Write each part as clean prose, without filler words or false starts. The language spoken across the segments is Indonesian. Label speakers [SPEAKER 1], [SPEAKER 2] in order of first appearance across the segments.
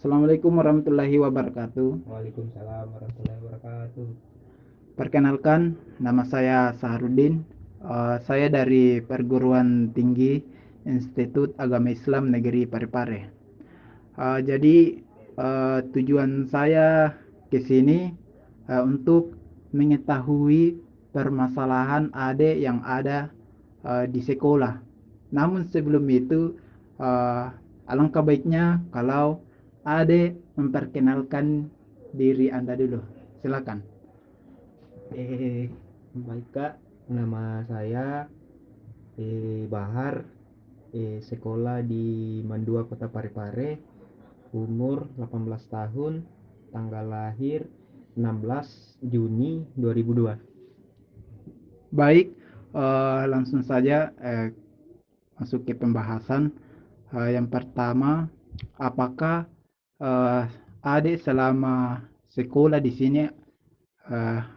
[SPEAKER 1] Assalamualaikum warahmatullahi wabarakatuh.
[SPEAKER 2] Waalaikumsalam warahmatullahi wabarakatuh.
[SPEAKER 1] Perkenalkan, nama saya Saharudin. Saya dari Perguruan Tinggi Institut Agama Islam Negeri Parepare. Jadi tujuan saya ke sini untuk mengetahui permasalahan adik yang ada di sekolah. Namun sebelum itu, uh, alangkah baiknya kalau adik memperkenalkan diri Anda dulu. Silakan.
[SPEAKER 2] Eh, Baik Kak, nama saya Bahar, sekolah di Mandua Kota Parepare, umur 18 tahun, tanggal lahir 16 Juni 2002.
[SPEAKER 1] Baik, langsung saja masuk ke pembahasan. Yang pertama, apakah uh, adik selama sekolah di sini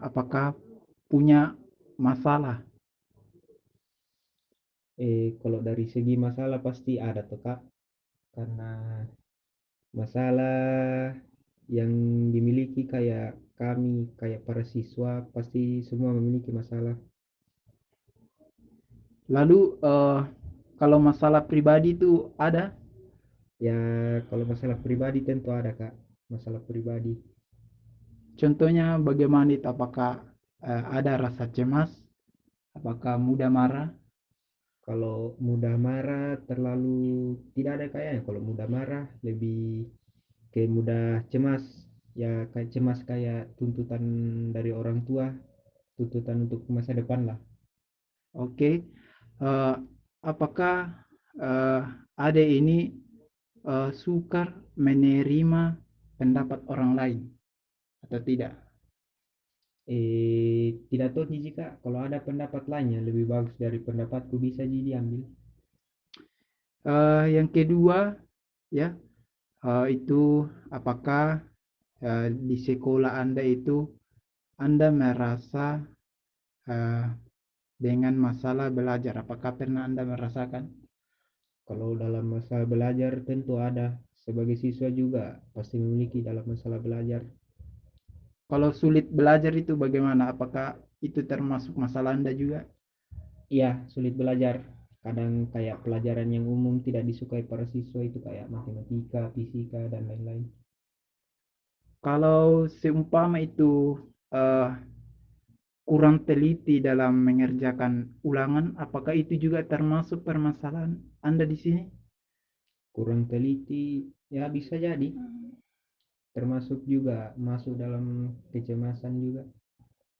[SPEAKER 1] apakah punya masalah?
[SPEAKER 2] Kalau dari segi masalah pasti ada tuh Kak, karena masalah yang dimiliki kayak kami, kayak para siswa, pasti semua memiliki masalah.
[SPEAKER 1] Lalu kalau masalah pribadi itu ada?
[SPEAKER 2] Ya, kalau masalah pribadi tentu ada, Kak. Masalah pribadi.
[SPEAKER 1] Contohnya bagaimana itu? Apakah ada rasa cemas? Apakah mudah marah?
[SPEAKER 2] Kalau mudah marah terlalu tidak ada kayaknya. Kalau mudah marah lebih ke mudah cemas. Ya, kayak cemas kayak tuntutan dari orang tua, tuntutan untuk masa depan lah.
[SPEAKER 1] Oke. Eh, apakah eh, adik ini sukar menerima pendapat orang lain atau tidak?
[SPEAKER 2] Tidak tahu nih jika kalau ada pendapat lainnya lebih bagus dari pendapatku bisa jadi diambil.
[SPEAKER 1] Yang kedua, ya, itu apakah di sekolah Anda itu Anda merasa eh, dengan masalah belajar? Apakah pernah Anda merasakan?
[SPEAKER 2] Kalau dalam masa belajar tentu ada. Sebagai siswa juga pasti memiliki dalam masalah belajar.
[SPEAKER 1] Kalau sulit belajar itu bagaimana? Apakah itu termasuk masalah Anda juga?
[SPEAKER 2] Iya, sulit belajar. Kadang kayak pelajaran yang umum tidak disukai para siswa itu kayak matematika, fisika, dan lain-lain.
[SPEAKER 1] Kalau seumpama itu eh, kurang teliti dalam mengerjakan ulangan, apakah itu juga termasuk permasalahan Anda di sini?
[SPEAKER 2] Kurang teliti, ya bisa jadi. Termasuk juga masuk dalam kecemasan juga.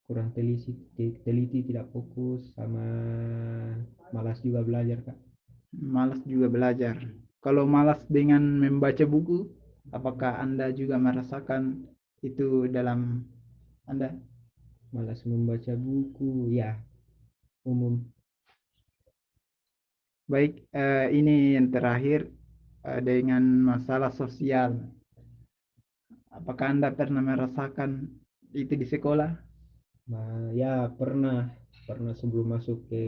[SPEAKER 2] Kurang teliti, teliti tidak fokus, sama malas juga belajar, Kak.
[SPEAKER 1] Malas juga belajar. Kalau malas dengan membaca buku, apakah Anda juga merasakan itu dalam Anda?
[SPEAKER 2] Malas membaca buku, ya umum.
[SPEAKER 1] Baik, ini yang terakhir dengan masalah sosial. Apakah Anda pernah merasakan itu di sekolah?
[SPEAKER 2] Nah, ya pernah, pernah sebelum masuk ke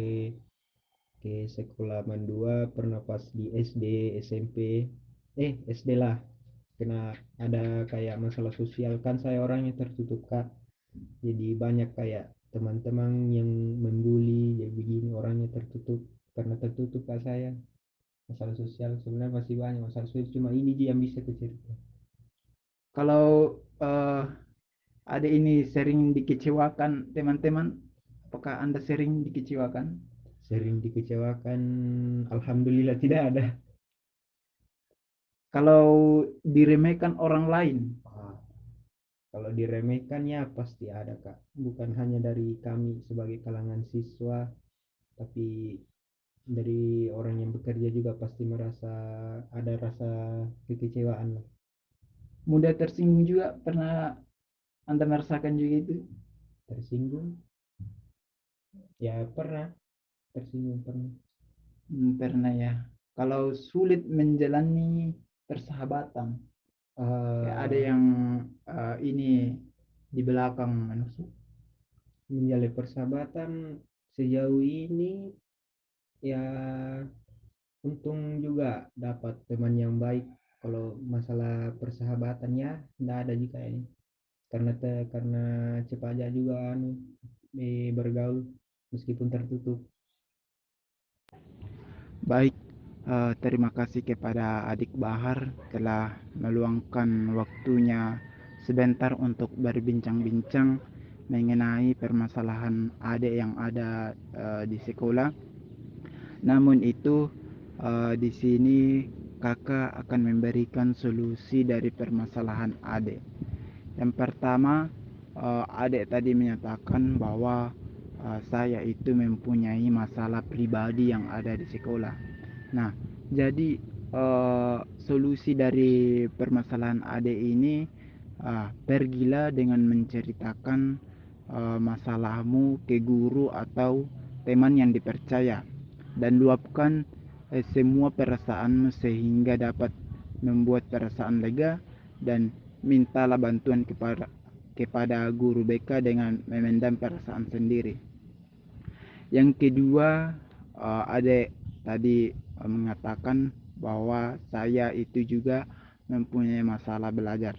[SPEAKER 2] sekolah Mandua, pernah pas di SD, SMP, SD lah, kena ada kayak masalah sosial kan saya orangnya tertutup Kak, jadi banyak kayak teman-teman yang membuli, jadi begini orangnya tertutup, karena tertutup Kak saya. Masalah sosial sebenarnya masih banyak masalah sosial, cuma ini dia yang bisa kucerita.
[SPEAKER 1] Kalau ada ini sering dikecewakan teman-teman, apakah Anda sering dikecewakan?
[SPEAKER 2] Sering dikecewakan, alhamdulillah tidak ada.
[SPEAKER 1] Kalau diremehkan orang lain,
[SPEAKER 2] Ah, kalau diremehkan ya pasti ada Kak, bukan hanya dari kami sebagai kalangan siswa, tapi dari orang yang bekerja juga pasti merasa ada rasa kekecewaan lah.
[SPEAKER 1] mudah tersinggung juga, pernah Anda merasakan juga itu?
[SPEAKER 2] Tersinggung, ya pernah, tersinggung pernah.
[SPEAKER 1] Pernah ya. Kalau sulit menjalani persahabatan, kayak ada
[SPEAKER 2] Eh,
[SPEAKER 1] yang ini di belakang manusia.
[SPEAKER 2] Menjalin persahabatan sejauh ini ya untung juga dapat teman yang baik, Kalau masalah persahabatannya enggak ada juga ini. Karena cepat aja juga anu bergaul meskipun tertutup.
[SPEAKER 1] Baik, terima kasih kepada Adik Bahar telah meluangkan waktunya sebentar untuk berbincang-bincang mengenai permasalahan adik yang ada di sekolah. Namun itu di sini kakak akan memberikan solusi dari permasalahan adik. Yang pertama, adik tadi menyatakan bahwa saya itu mempunyai masalah pribadi yang ada di sekolah. Nah, jadi solusi dari permasalahan adik ini, pergilah dengan menceritakan masalahmu ke guru atau teman yang dipercaya dan luapkan semua perasaanmu sehingga dapat membuat perasaan lega, dan mintalah bantuan kepada guru BK dengan memendam perasaan sendiri. Yang kedua, Ade tadi mengatakan bahwa saya itu juga mempunyai masalah belajar.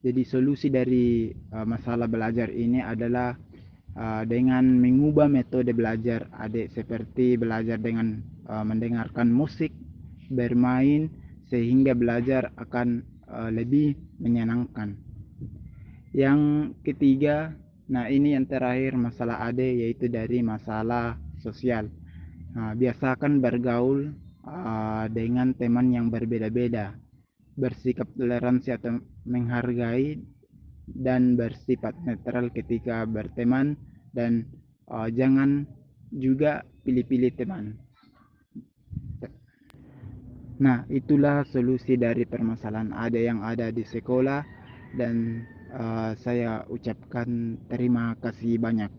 [SPEAKER 1] Jadi solusi dari masalah belajar ini adalah dengan mengubah metode belajar adik, seperti belajar dengan mendengarkan musik, bermain, sehingga belajar akan lebih menyenangkan. Yang ketiga, nah ini yang terakhir, masalah ade yaitu dari masalah sosial. Nah, biasakan bergaul dengan teman yang berbeda-beda, bersikap toleransi atau menghargai, dan bersifat netral ketika berteman, dan jangan juga pilih-pilih teman. Nah, itulah solusi dari permasalahan ada yang ada di sekolah, dan saya ucapkan terima kasih banyak.